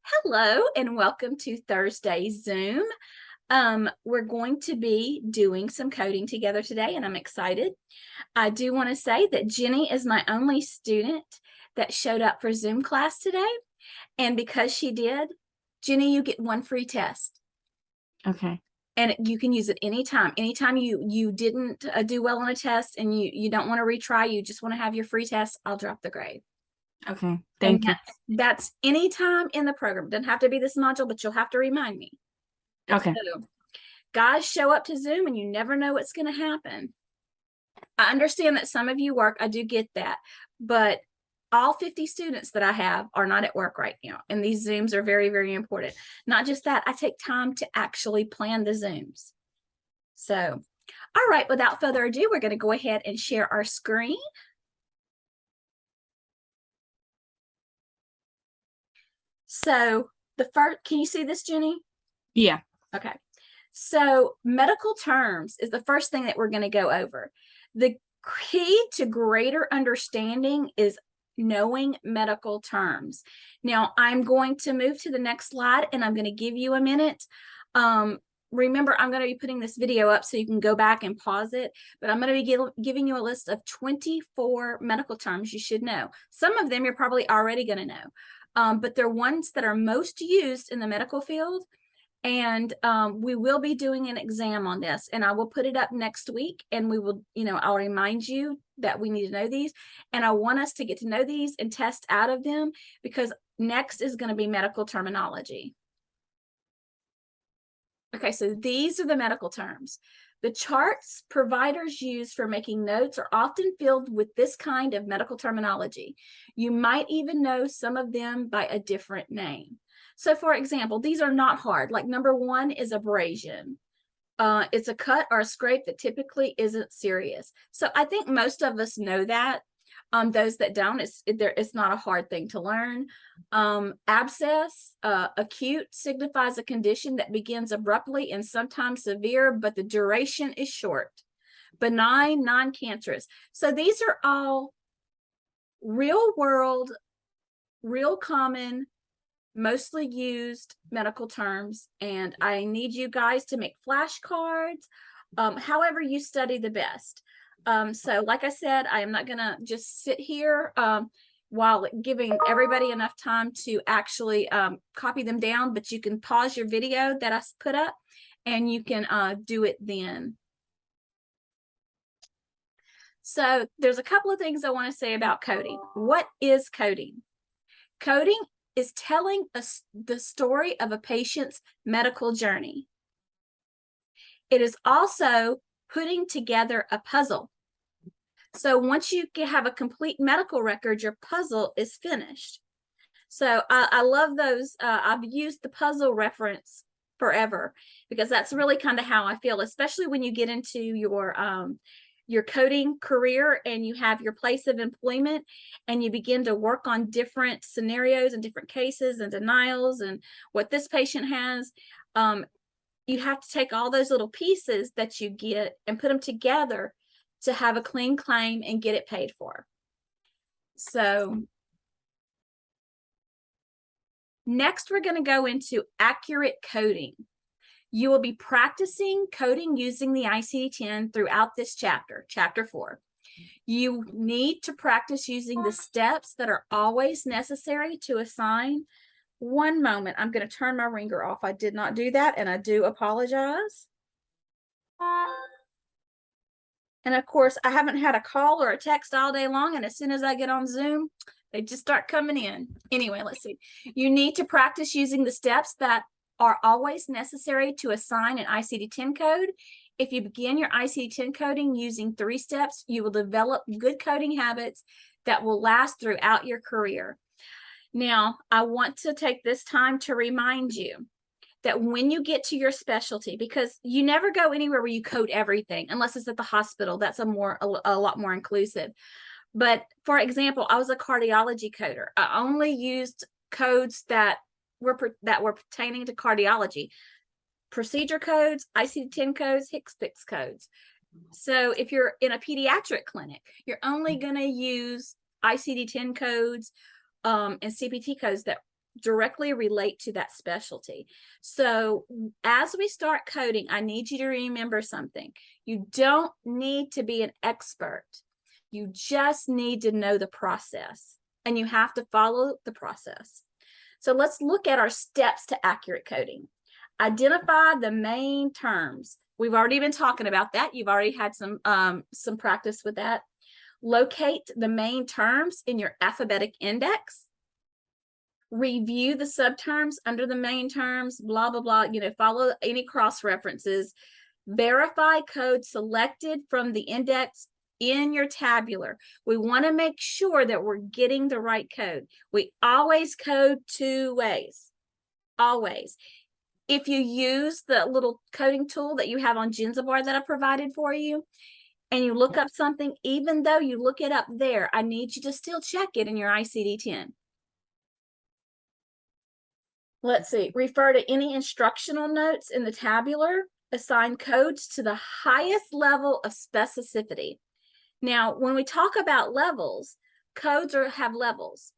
Hello and welcome to Thursday Zoom. We're going to be doing some coding together today, and I'm excited. I do want to say that Jenny is my only student that showed up for Zoom class today. And because she did, Jenny, you get one free test. Okay. And you can use it anytime. Anytime you didn't do well on a test and you don't want to retry, you just want to have your free test, I'll drop the grade. Okay. Thank you. That's anytime in the program. It doesn't have to be this module, but you'll have to remind me. Okay. So, guys show up to Zoom and you never know what's going to happen. I understand that some of you work. I do get that. But all 50 students that I have are not at work right now. And these Zooms are very, very important. Not just that, I take time to actually plan the Zooms. So, all right, without further ado, we're going to go ahead and share our screen. So the first, can you see this, Jenny? Yeah. Okay. So medical terms is the first thing that we're going to go over. The key to greater understanding is knowing medical terms. Now I'm going to move to the next slide and I'm going to give you a minute. Remember, I'm going to be putting this video up so you can go back and pause it, but I'm going to be giving you a list of 24 medical terms you should know. Some of them you're probably already going to know, but they're ones that are most used in the medical field. And we will be doing an exam on this, and I will put it up next week, and we will, I'll remind you that we need to know these, and I want us to get to know these and test out of them, because next is going to be medical terminology. Okay, so these are the medical terms. The charts providers use for making notes are often filled with this kind of medical terminology. You might even know some of them by a different name. So for example, these are not hard. Like number one is abrasion. It's a cut or a scrape that typically isn't serious. So I think most of us know that. Those that don't, it's not a hard thing to learn. Abscess, acute, signifies a condition that begins abruptly and sometimes severe, but the duration is short. Benign, non-cancerous. So these are all real world, real common, mostly used medical terms, and I need you guys to make flashcards, however you study the best. So like I said, I am not gonna just sit here while giving everybody enough time to actually copy them down, but you can pause your video that I put up and you can do it then. So there's a couple of things I want to say about coding. What is coding? Coding is telling us the story of a patient's medical journey. It is also putting together a puzzle. So once you have a complete medical record, your puzzle is finished. So I love those. I've used the puzzle reference forever, because that's really kind of how I feel, especially when you get into your coding career and you have your place of employment and you begin to work on different scenarios and different cases and denials and what this patient has. You have to take all those little pieces that you get and put them together to have a clean claim and get it paid for. So next, we're going to go into accurate coding. You will be practicing coding using the ICD-10 throughout this chapter, chapter 4. You need to practice using the steps that are always necessary to assign. One moment, I'm going to turn my ringer off. I did not do that, and I do apologize. And of course, I haven't had a call or a text all day long, and as soon as I get on Zoom, they just start coming in. Anyway, let's see. You need to practice using the steps that are always necessary to assign an ICD-10 code. If you begin your ICD-10 coding using 3 steps, you will develop good coding habits that will last throughout your career. Now, I want to take this time to remind you that when you get to your specialty, because you never go anywhere where you code everything unless it's at the hospital. That's a lot more inclusive. But for example, I was a cardiology coder. I only used codes that were pertaining to cardiology: procedure codes, ICD-10 codes, HCPCS codes. So if you're in a pediatric clinic, you're only going to use ICD-10 codes and CPT codes that directly relate to that specialty. So as we start coding, I need you to remember something. You don't need to be an expert. You just need to know the process, and you have to follow the process. So let's look at our steps to accurate coding. Identify the main terms. We've already been talking about that. You've already had some practice with that. Locate the main terms in your alphabetic index. Review the subterms under the main terms, blah, blah, blah, follow any cross references. Verify code selected from the index in your tabular. We want to make sure that we're getting the right code. We always code 2 ways, always. If you use the little coding tool that you have on Jenzabar that I provided for you, and you look up something, even though you look it up there, I need you to still check it in your ICD-10. Let's see, refer to any instructional notes in the tabular, assign codes to the highest level of specificity. Now, when we talk about levels, codes have levels.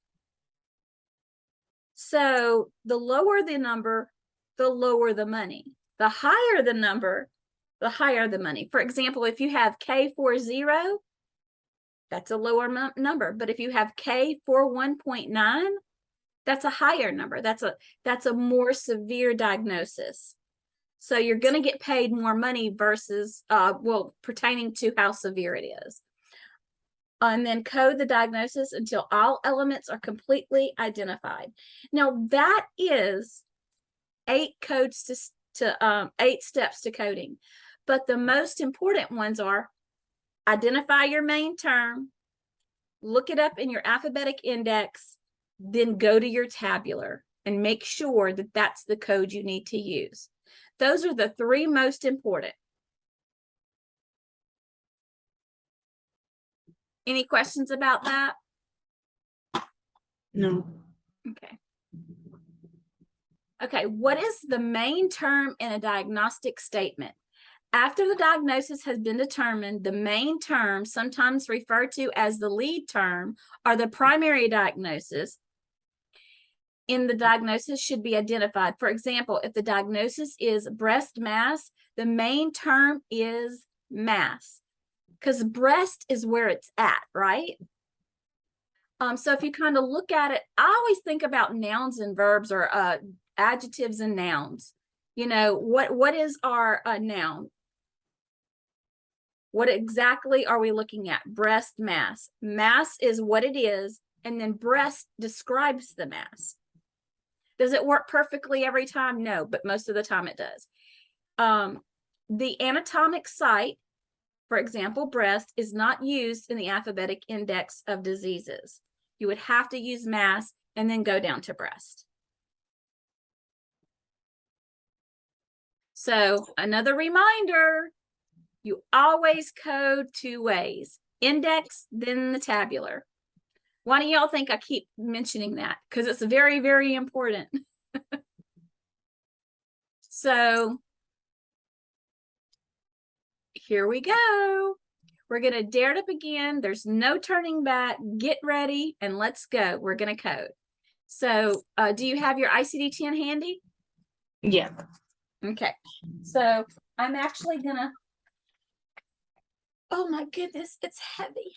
So the lower the number, the lower the money. The higher the number, the higher the money. For example, if you have K40, that's a lower number. But if you have K41.9, that's a higher number. That's a more severe diagnosis. So you're going to get paid more money versus, pertaining to how severe it is. And then code the diagnosis until all elements are completely identified. Now that is 8 codes to 8 steps to coding. But the most important ones are identify your main term, look it up in your alphabetic index, then go to your tabular and make sure that that's the code you need to use. Those are the 3 most important. Any questions about that? No. Okay. Okay, what is the main term in a diagnostic statement? After the diagnosis has been determined, the main term, sometimes referred to as the lead term, or the primary diagnosis in the diagnosis should be identified. For example, if the diagnosis is breast mass, the main term is mass, because breast is where it's at, right? So if you kind of look at it, I always think about nouns and verbs, or adjectives and nouns. What is our noun? What exactly are we looking at? Breast mass. Mass is what it is, and then breast describes the mass. Does it work perfectly every time? No, but most of the time it does. The anatomic site, for example, breast, is not used in the alphabetic index of diseases. You would have to use mass and then go down to breast. So another reminder, you always code 2 ways, index, then the tabular. Why do y'all think I keep mentioning that? Because it's very, very important. So here we go. We're going to dare to begin. There's no turning back. Get ready and let's go. We're going to code. So do you have your ICD-10 handy? Yeah. Okay. So I'm actually going to, oh my goodness, it's heavy.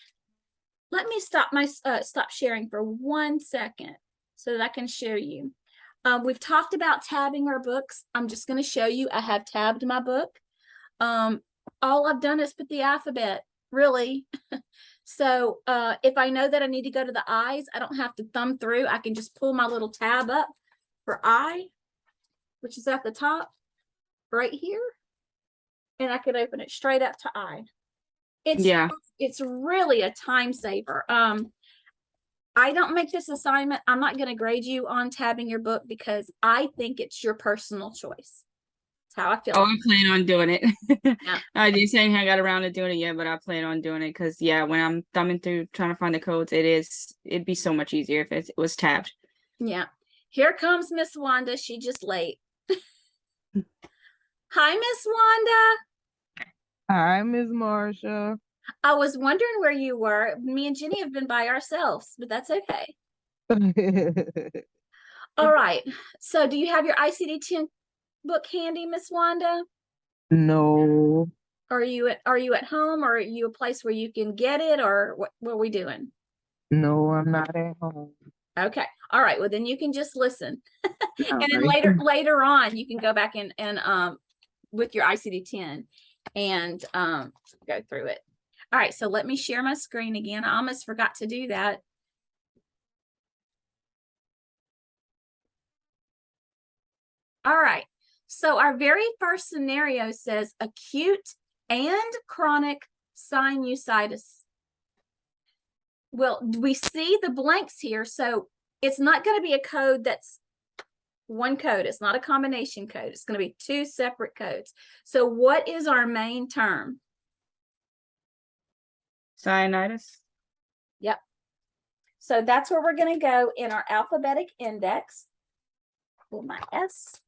Let me stop sharing for 1 second so that I can show you. We've talked about tabbing our books. I'm just going to show you. I have tabbed my book. All I've done is put the alphabet, really. So if I know that I need to go to the I's, I don't have to thumb through. I can just pull my little tab up for I, which is at the top right here. And I could open it straight up to I. It's really a time saver. I don't make this assignment. I'm not going to grade you on tabbing your book because I think it's your personal choice. That's how I feel. Oh, I plan on doing it. Yeah. I didn't say I got around to doing it yet, but I plan on doing it because when I'm thumbing through trying to find the codes, it'd be so much easier if it was tabbed. Yeah. Here comes Miss Wanda. She just late. Hi, Miss Wanda. Hi, Ms. Marsha. I was wondering where you were. Me and Jenny have been by ourselves, but that's okay. All right. So do you have your ICD-10 book handy, Miss Wanda? No, Are you at home, or are you a place where you can get it, or what are we doing? no, I'm not at home. Okay. All right. Well, then you can just listen. All And then right. later on, you can go back and with your ICD-10 and go through it. All right. So let me share my screen again. I almost forgot to do that. All right. So our very first scenario says acute and chronic sinusitis. Well, we see the blanks here, so it's not going to be a code that's one code. It's not a combination code. It's going to be two separate codes. So what is our main term? Sinusitis. Yep. So that's where we're going to go in our alphabetic index. Pull my S.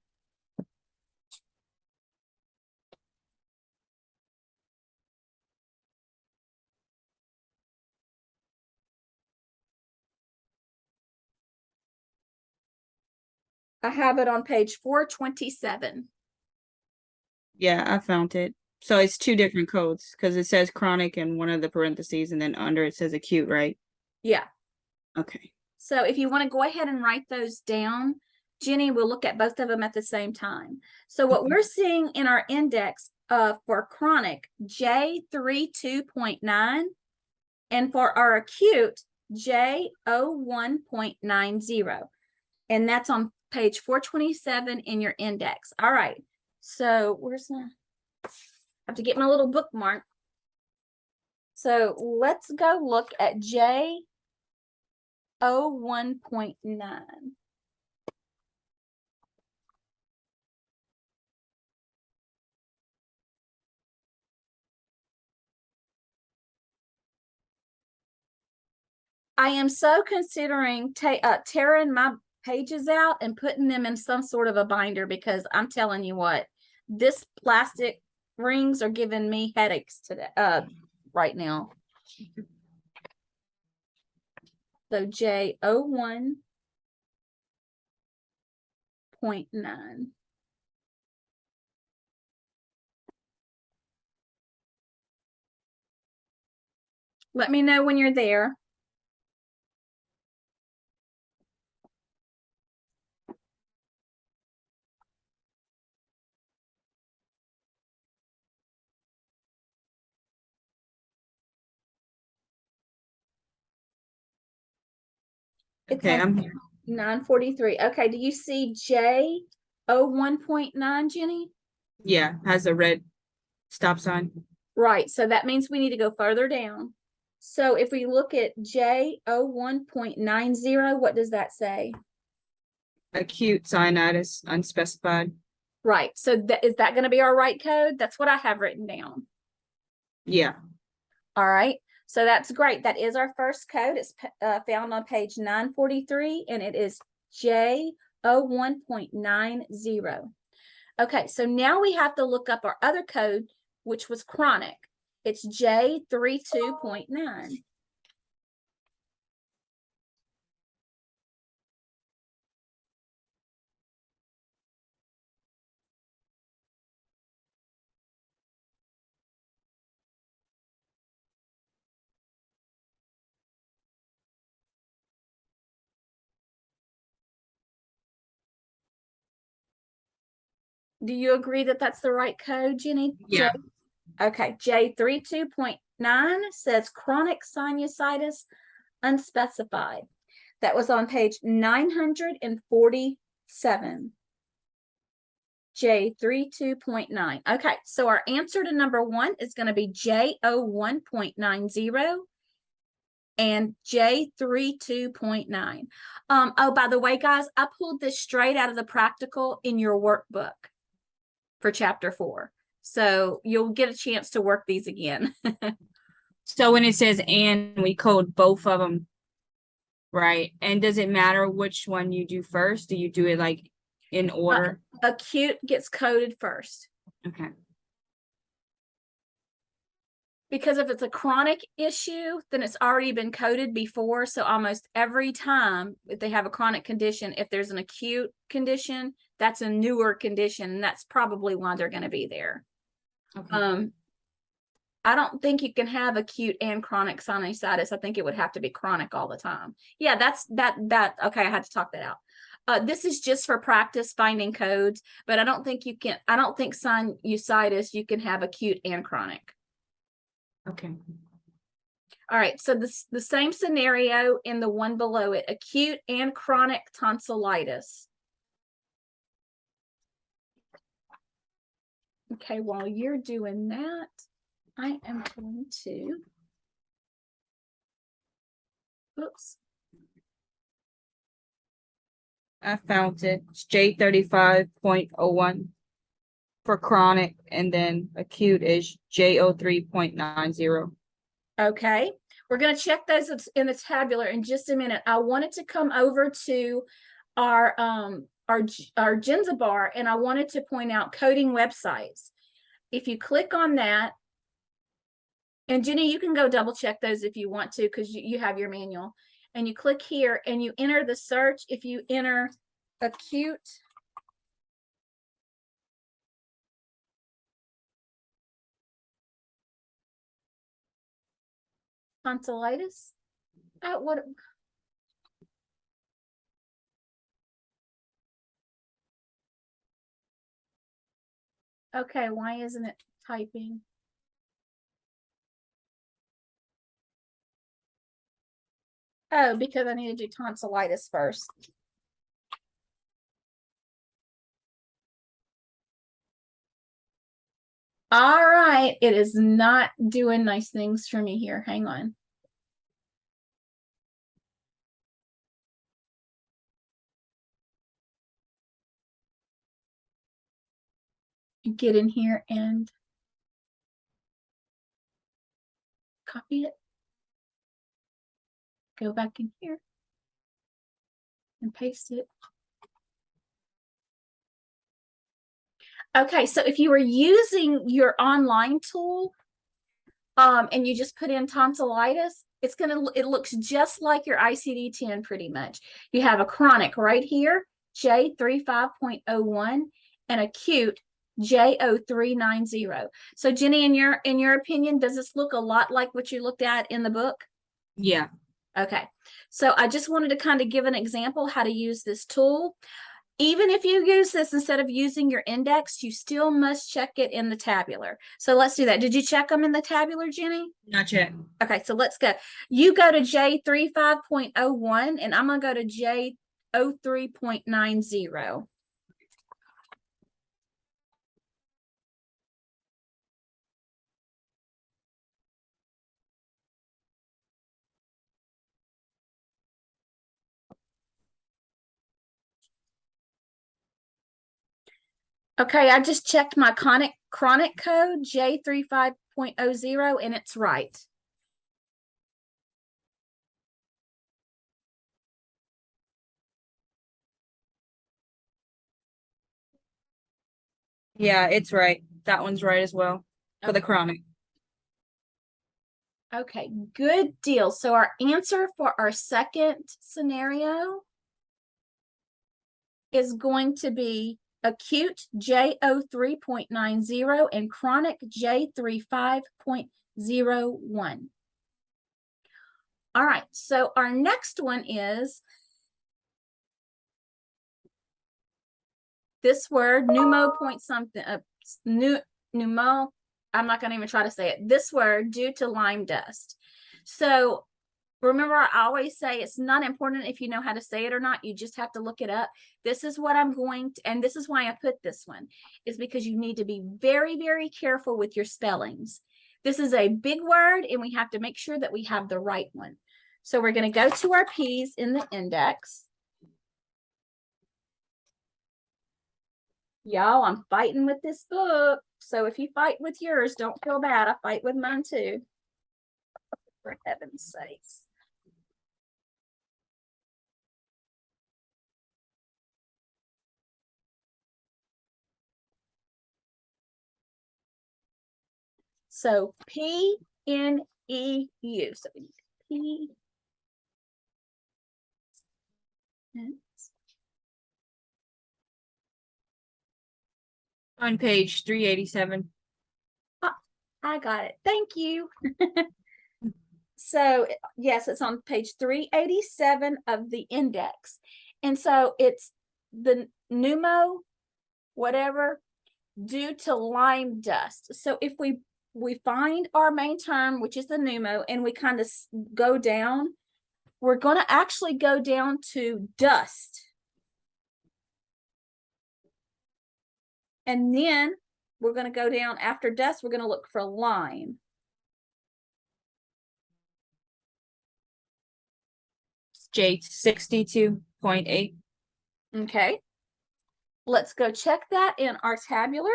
I have it on page 427. Yeah, I found it. So it's two different codes because it says chronic in one of the parentheses and then under it says acute, right? Yeah. Okay. So if you want to go ahead and write those down, Jenny will look at both of them at the same time. So what we're seeing in our index for chronic, J32.9, and for our acute, J01.90. And that's on page 427 in your index. All right. So where's my, I have to get my little bookmark. So let's go look at J01.9. I am so considering tearing my pages out and putting them in some sort of a binder, because I'm telling you what, this plastic rings are giving me headaches today, right now. So J01.9. Let me know when you're there. It's Okay, on I'm here. 943. Okay, do you see J01.9, Jenny? Yeah, has a red stop sign. Right, so that means we need to go further down. So if we look at J01.90, what does that say? Acute sinusitis, unspecified. Right, so is that going to be our right code? That's what I have written down. Yeah. All right, so that's great. That is our first code. It's found on page 943, and it is J01.90. Okay, so now we have to look up our other code, which was chronic. It's J32.9. Do you agree that that's the right code, Jenny? Yeah. Okay, J32.9 says chronic sinusitis unspecified. That was on page 947. J32.9. Okay, so our answer to number 1 is going to be J01.90 and J32.9. Oh, by the way, guys, I pulled this straight out of the practical in your workbook for chapter 4. So you'll get a chance to work these again. So when it says and, we code both of them, right? And does it matter which one you do first? Do you do it like in order? Acute gets coded first. Okay. Because if it's a chronic issue, then it's already been coded before. So almost every time if they have a chronic condition, if there's an acute condition, that's a newer condition. And that's probably why they're going to be there. Okay. I don't think you can have acute and chronic sinusitis. I think it would have to be chronic all the time. Yeah, okay, I had to talk that out. This is just for practice finding codes, but I don't think sinusitis you can have acute and chronic. Okay. All right, so the same scenario in the one below it, acute and chronic tonsillitis. Okay, while you're doing that, I am going to, oops, I found it. It's J35.01 for chronic, and then acute is J03.90. okay. We're going to check those in the tabular in just a minute. I wanted to come over to our Genza bar, and I wanted to point out coding websites. If you click on that, and Jenny, you can go double check those if you want to, because you have your manual. And you click here and you enter the search. If you enter acute tonsillitis, what? Okay, why isn't it typing? Oh, because I need to do tonsillitis first. All right, it is not doing nice things for me here. Hang on. Get in here and copy it. Go back in here and paste it. Okay, so if you were using your online tool, and you just put in tonsillitis, it looks just like your ICD-10 pretty much. You have a chronic right here, J35.01, and acute J0390. So Jenny, in your opinion, does this look a lot like what you looked at in the book? Yeah. Okay, so I just wanted to kind of give an example how to use this tool. Even if you use this instead of using your index, you still must check it in the tabular. So let's do that. Did you check them in the tabular, Jenny? Not yet. Okay, so let's go. You go to J35.01 and I'm going to go to J03.90. Okay, I just checked my chronic code, J35.00, and it's right. Yeah, it's right. That one's right as well for the chronic. Okay, good deal. So our answer for our second scenario is going to be acute J03.90 and chronic J35.01. All right, so our next one is this word, pneumo point something, pneumo, I'm not going to even try to say it. This word due to lime dust. So remember, I always say it's not important if you know how to say it or not. You just have to look it up. This is what I'm going to, and this is why I put this one, is because you need to be very, very careful with your spellings. This is a big word, and we have to make sure that we have the right one. So we're going to go to our P's in the index. Y'all, I'm fighting with this book. So if you fight with yours, don't feel bad. I fight with mine too. For heaven's sakes. So P N-E-U. So we need P. On page 387. I got it. Thank you. So yes, it's on page 387 of the index. And so it's the pneumo, whatever, due to lime dust. So if we find our main term, which is the pneumo, and we kind of go down, we're going to actually go down to dust. And then we're going to go down after dust, we're going to look for lime. J62.8. Okay. Let's go check that in our tabular.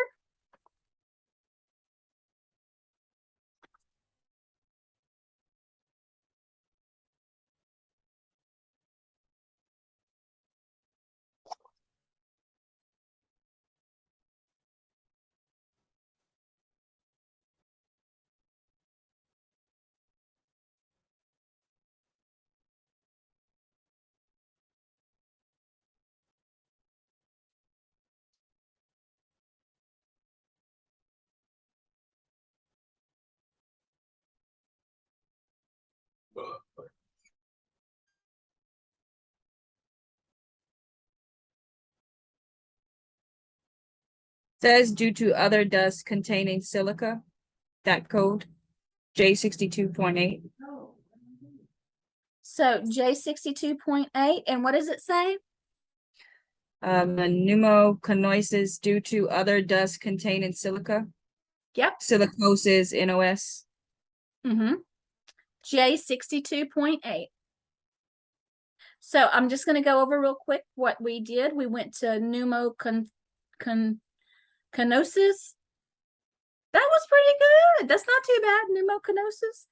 Says due to other dust containing silica. That code. J62.8. So J62.8, and what does it say? Pneumoconiosis due to other dust containing silica. Yep. Silicosis, NOS. Mm-hmm. J62.8. So I'm just going to go over real quick what we did. We went to pneumoconiosis. That was pretty good. That's not too bad, pneumoconiosis.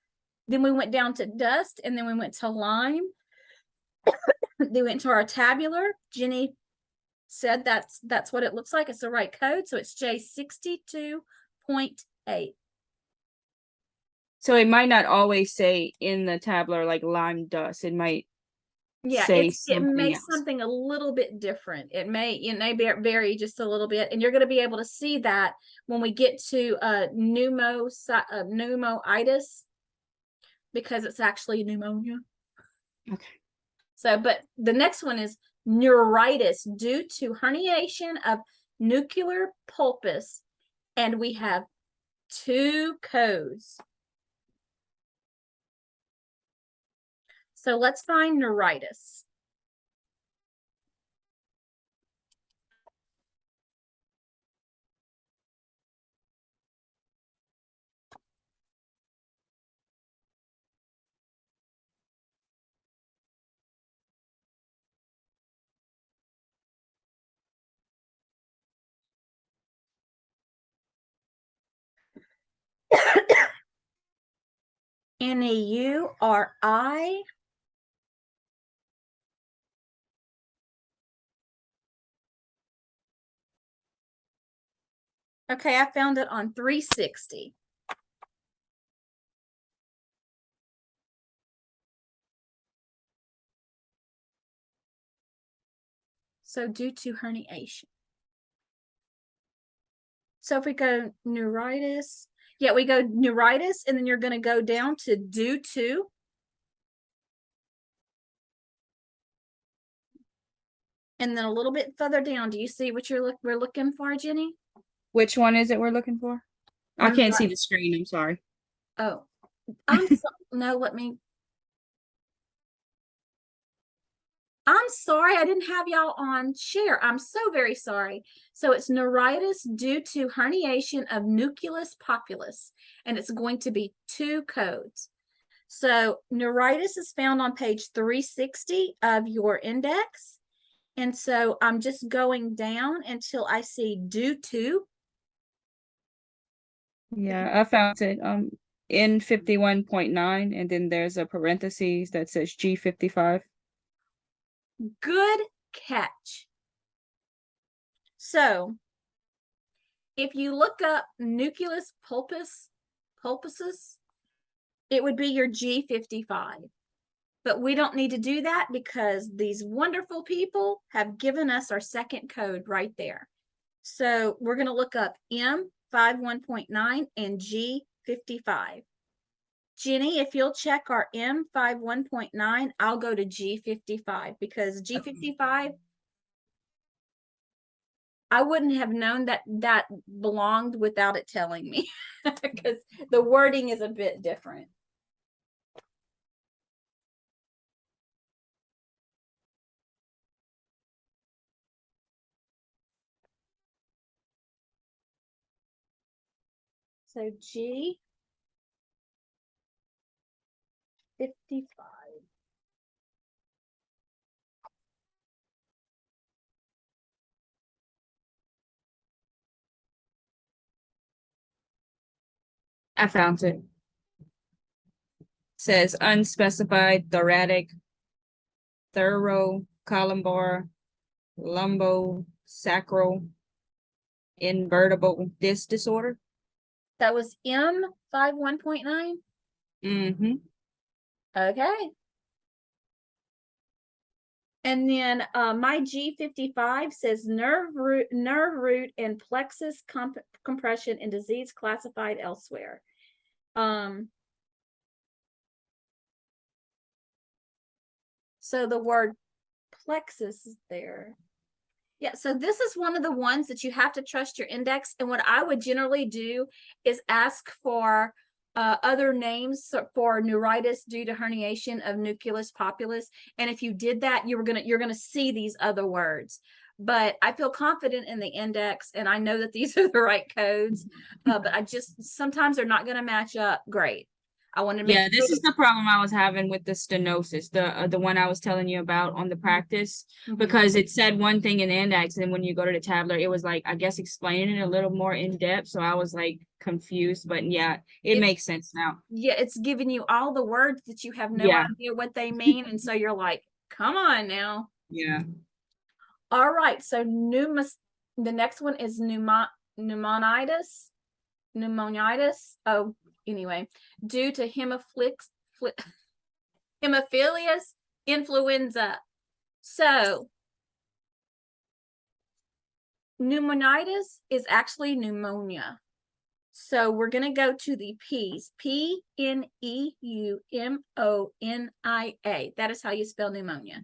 Then we went down to dust, and then we went to lime. They went to our tabular. Jenny said that's what it looks like. It's the right code. So it's J62.8. So it might not always say in the tabular like lime dust. It might say it something may else. something a little bit different. It may vary just a little bit, and you're going to be able to see that when we get to pneumoitis, because it's actually pneumonia. Okay. So, but the next one is neuritis due to herniation of nuclear pulpus, and we have two codes. So let's find neuritis. Neuri. Okay, I found it on 360. So due to herniation. So if we go neuritis, yeah, we go neuritis, and then you're going to go down to due to. And then a little bit further down, do you see what we're looking for, Jenny? Which one is it we're looking for? I can't see the screen. I'm sorry. Oh, no, I'm sorry, I didn't have y'all on share. I'm so very sorry. So it's neuritis due to herniation of nucleus populus, and it's going to be two codes. So neuritis is found on page 360 of your index. And so I'm just going down until I see due to. Yeah, I found it. In 51.9, and then there's a parentheses that says G55. Good catch. So if you look up nucleus pulpuses, it would be your G55. But we don't need to do that because these wonderful people have given us our second code right there. So we're going to look up M51.9 and G55. Jenny, if you'll check our M51.9, I'll go to G55 because G55, I wouldn't have known that that belonged without it telling me because the wording is a bit different. So G55. I found it. Says unspecified thoracic, thoracolumbar, lumbosacral, invertebral disc disorder. That was M51.9. Mm-hmm. Okay. And then my G55 says nerve root and plexus compression and disease classified elsewhere. So the word plexus is there. Yeah, so this is one of the ones that you have to trust your index. And what I would generally do is ask for other names for neuritis due to herniation of nucleus populus. And if you did that, you're gonna see these other words. But I feel confident in the index, and I know that these are the right codes. But I just sometimes they're not gonna match up great. I want to make Yeah, this sure is the problem I was having with the stenosis, the one I was telling you about on the practice, Mhm. because it said one thing in the index, and when you go to the tabular, it was like, I guess, explaining it a little more in depth. So I was like confused, but yeah, it It's- makes sense now. Yeah, it's giving you all the words that you have no Yeah. idea what they mean, and so you're like, come on now. Yeah. All right, so the next one is pneumonitis. Oh, anyway, due to hemophilus influenza. So pneumonitis is actually pneumonia. So we're going to go to the P's. Pneumonia. That is how you spell pneumonia.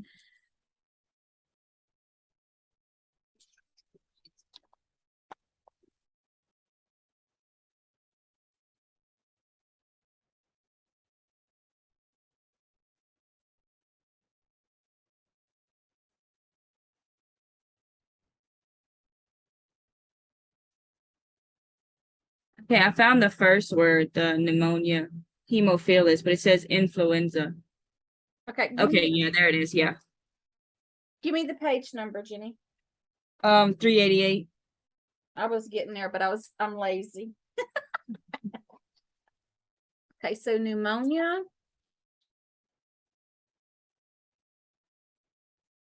Okay, I found the first word, the pneumonia, hemophilus, but it says influenza. Okay. Okay, yeah, there it is. Yeah. Give me the page number, Jenny. 388. I was getting there, but I'm lazy. Okay, so pneumonia.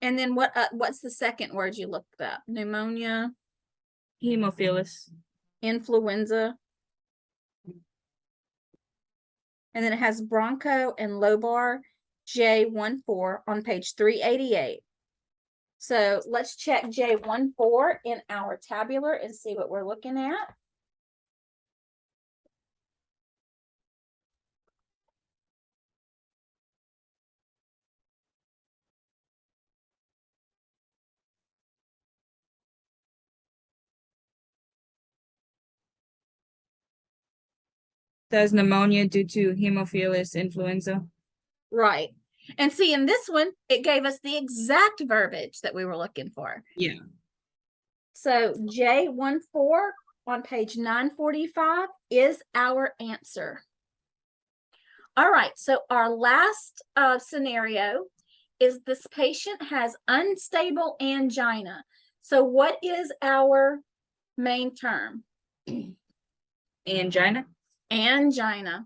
And then what's the second word you looked up? Pneumonia, Hemophilus. influenza. And then it has broncho and lobar J14 on page 388. So let's check J14 in our tabular and see what we're looking at. Says pneumonia due to hemophilus influenza. Right. And see, in this one, it gave us the exact verbiage that we were looking for. Yeah. So J14 on page 945 is our answer. All right, so our last scenario is this patient has unstable angina. So what is our main term? Angina. Angina.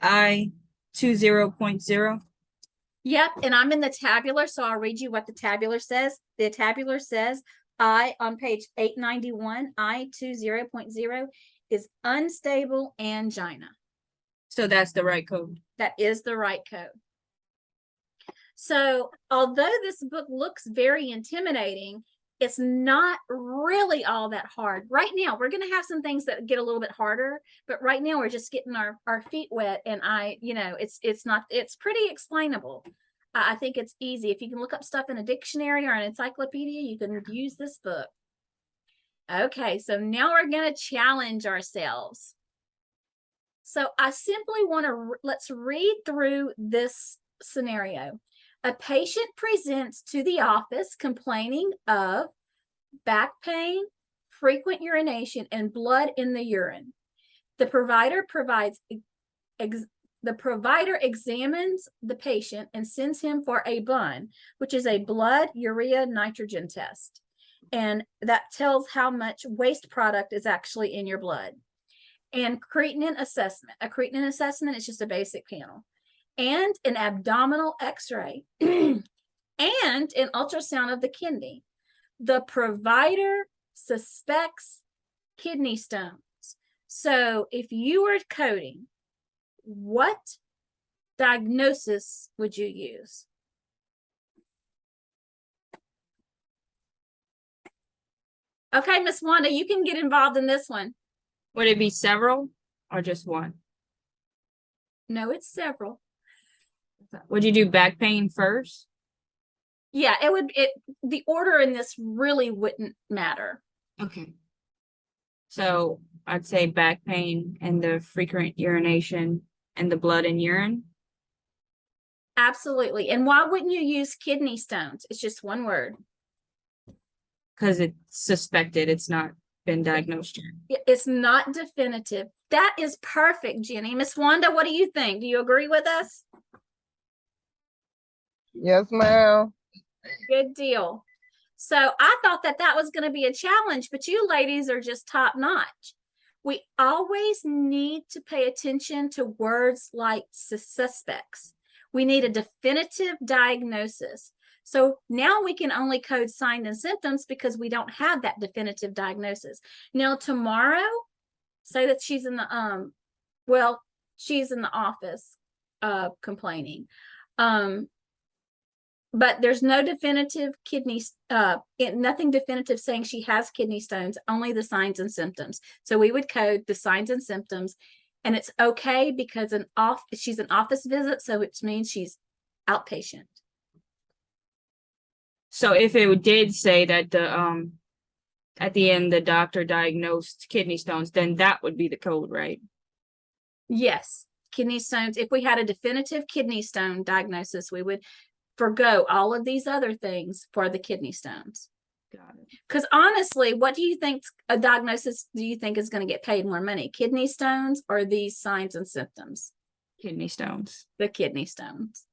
I 20.0. Yep, and I'm in the tabular, so I'll read you what the tabular says. The tabular says I on page 891, I 20.0 is unstable angina. So that's the right code. That is the right code. So although this book looks very intimidating, it's not really all that hard. Right now, we're going to have some things that get a little bit harder, but right now we're just getting our feet wet, and it's pretty explainable. I think it's easy. If you can look up stuff in a dictionary or an encyclopedia, you can use this book. Okay, so now we're going to challenge ourselves. So I simply want to, let's read through this scenario. A patient presents to the office complaining of back pain, frequent urination, and blood in the urine. The provider examines the patient and sends him for a BUN, which is a blood urea nitrogen test. And that tells how much waste product is actually in your blood. And creatinine assessment. A creatinine assessment is just a basic panel. And an abdominal x-ray and an ultrasound of the kidney. The provider suspects kidney stones. So if you were coding, what diagnosis would you use? Okay, Miss Wanda, you can get involved in this one. Would it be several or just one? No, it's several. Would you do back pain first? Yeah, the order in this really wouldn't matter. Okay. So I'd say back pain and the frequent urination and the blood and urine. Absolutely. And why wouldn't you use kidney stones? It's just one word. Because it's suspected, it's not been diagnosed yet. It's not definitive. That is perfect, Jenny. Miss Wanda, what do you think? Do you agree with us? Yes, ma'am. Good deal. So I thought that was going to be a challenge, but you ladies are just top notch. We always need to pay attention to words like suspects. We need a definitive diagnosis. So now we can only code signs and symptoms because we don't have that definitive diagnosis. Now tomorrow, say that she's in the she's in the office complaining. But there's no definitive nothing definitive saying she has kidney stones, only the signs and symptoms. So we would code the signs and symptoms, and it's okay because she's an office visit, so it means she's outpatient. So if it did say that at the end the doctor diagnosed kidney stones, then that would be the code, right? Yes, kidney stones. If we had a definitive kidney stone diagnosis, we would forgo all of these other things for the kidney stones. Got it. Because honestly, what do you think a diagnosis do you think is going to get paid more money? Kidney stones or these signs and symptoms? Kidney stones. The kidney stones.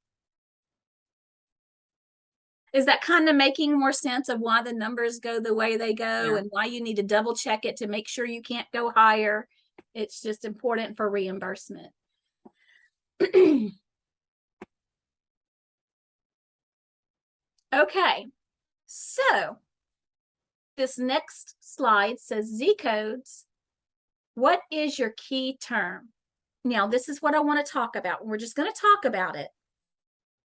Is that kind of making more sense of why the numbers go the way they go and why you need to double check it to make sure you can't go higher? It's just important for reimbursement. Okay, so this next slide says Z codes. What is your key term? Now, this is what I want to talk about. We're just going to talk about it.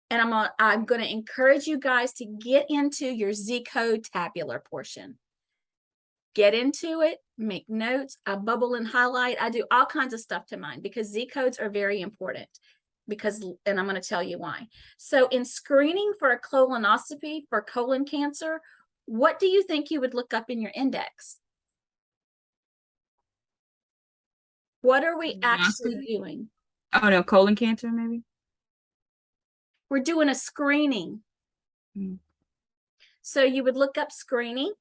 And I'm going to encourage you guys to get into your Z code tabular portion. Get into it, make notes. I bubble and highlight. I do all kinds of stuff to mine because Z codes are very important. And I'm going to tell you why. So in screening for a colonoscopy for colon cancer, what do you think you would look up in your index? What are we actually doing? Oh no, colon cancer maybe? We're doing a screening. So you would look up screening,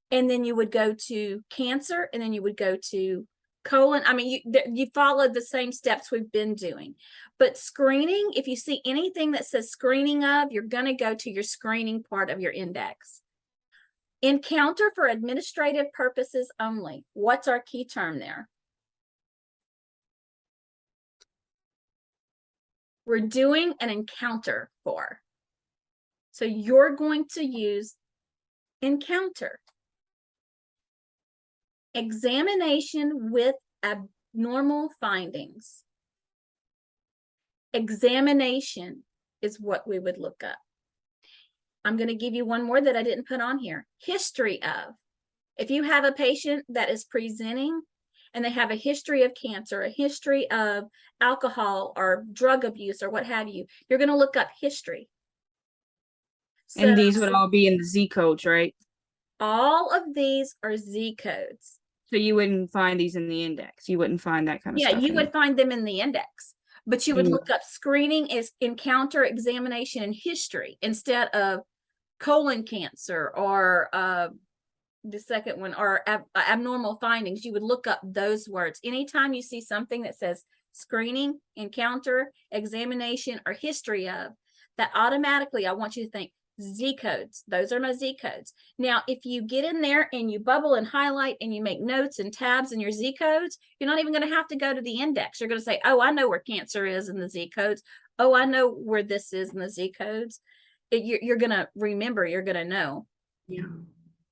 and then you would go to cancer, and then you would go to colon. I mean, you follow the same steps we've been doing. But screening, if you see anything that says screening of, you're going to go to your screening part of your index. Encounter for administrative purposes only. What's our key term there? we're doing an encounter for. So you're going to use encounter. Examination with abnormal findings. Examination is what we would look up. I'm going to give you one more that I didn't put on here. History of. If you have a patient that is presenting and they have a history of cancer, a history of alcohol or drug abuse or what have you, you're going to look up history. So And these would all be in the Z codes, right? all of these are Z codes. So you wouldn't find these in the index. You wouldn't find that kind of Yeah, stuff. you in would find them in the index, but you would Mm. look up screening is encounter, examination, and history instead of colon cancer or the second one or abnormal findings. You would look up those words. Anytime you see something that says screening, encounter, examination, or history of, that automatically I want you to think Z codes. Those are my Z codes. Now, if you get in there and you bubble and highlight and you make notes and tabs in your Z codes, you're not even going to have to go to the index. You're going to say, oh, I know where cancer is in the Z codes. Oh, I know where this is in the Z codes. You're going to remember, you're going to know. Yeah.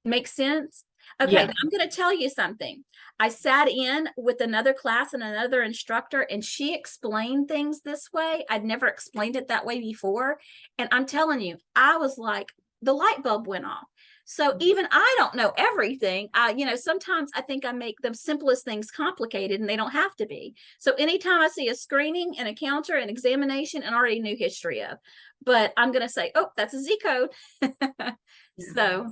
Make sense? Okay, Yeah. I'm going to tell you something. I sat in with another class and another instructor, and she explained things this way. I'd never explained it that way before. And I'm telling you, I was like, the light bulb went off. So even I don't know everything. Sometimes I think I make the simplest things complicated and they don't have to be. So anytime I see a screening, an encounter, an examination, and already knew history of, but I'm going to say, oh, that's a Z code. So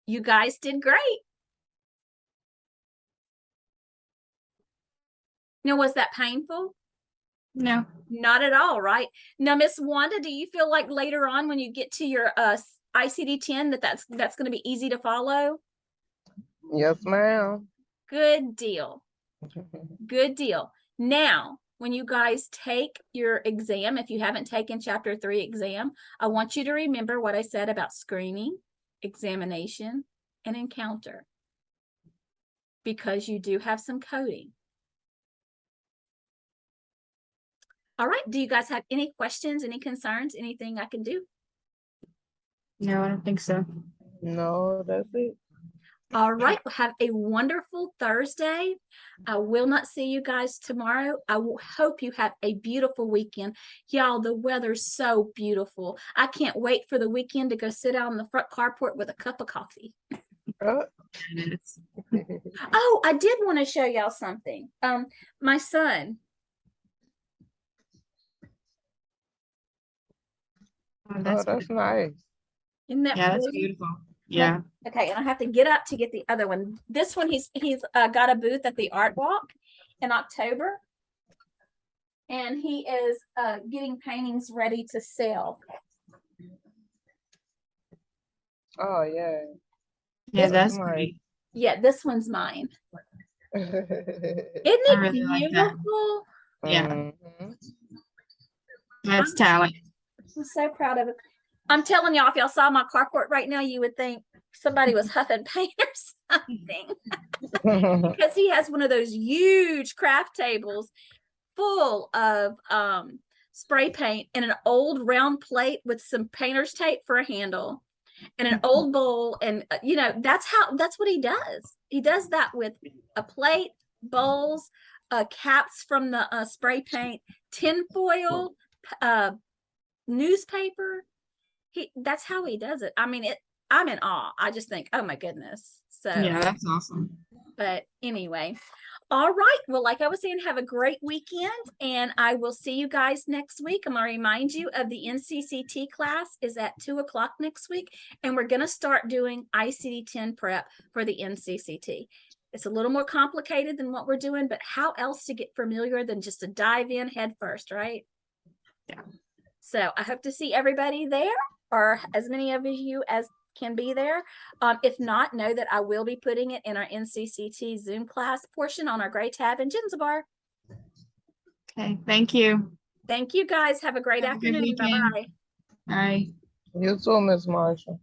you guys did great. Now, was that painful? No. Not at all, right? Now, Miss Wanda, do you feel like later on when you get to your ICD-10 that's going to be easy to follow? Yes, ma'am. Good deal. Good deal. Now, when you guys take your exam, if you haven't taken chapter 3 exam, I want you to remember what I said about screening, examination, and encounter, because you do have some coding. All right. Do you guys have any questions, any concerns, anything I can do? No, I don't think so. No, that's it. All right. Well, have a wonderful Thursday. I will not see you guys tomorrow. I hope you have a beautiful weekend. Y'all, the weather's so beautiful. I can't wait for the weekend to go sit out on the front carport with a cup of coffee. Uh, Oh, I did want to show y'all something. My son, Oh, that's nice. isn't that Yeah, that's pretty? beautiful. Yeah. Okay, and I have to get up to get the other one. This one, he's got a booth at the Art Walk in October, and he is getting paintings ready to sell. Oh, yeah. Yeah, that's nice. great. Yeah, this one's mine. Isn't I it really like that. beautiful? Yeah. Mhm. That's talent. I'm so proud of it. I'm telling y'all, if y'all saw my carport right now, you would think somebody was huffing paint or something. Because he has one of those huge craft tables full of spray paint and an old round plate with some painter's tape for a handle and an old bowl. And that's what he does. He does that with a plate, bowls, caps from the spray paint, tin foil, newspaper. That's how he does it. I mean, I'm in awe. I just think, oh my goodness. So Yeah, that's awesome. but anyway, all right. Well, like I was saying, have a great weekend, and I will see you guys next week. I'm going to remind you of the NCCT class is at 2:00 next week, and we're going to start doing ICD-10 prep for the NCCT. It's a little more complicated than what we're doing, but how else to get familiar than just to dive in head first, right? Yeah. So I hope to see everybody there, or as many of you as can be there. If not, know that I will be putting it in our NCCT Zoom class portion on our gray tab in Jinzabar. Okay, thank you. Thank you guys. Have a great Have a good afternoon. weekend. Bye-bye. Bye. You too, Miss Marshall.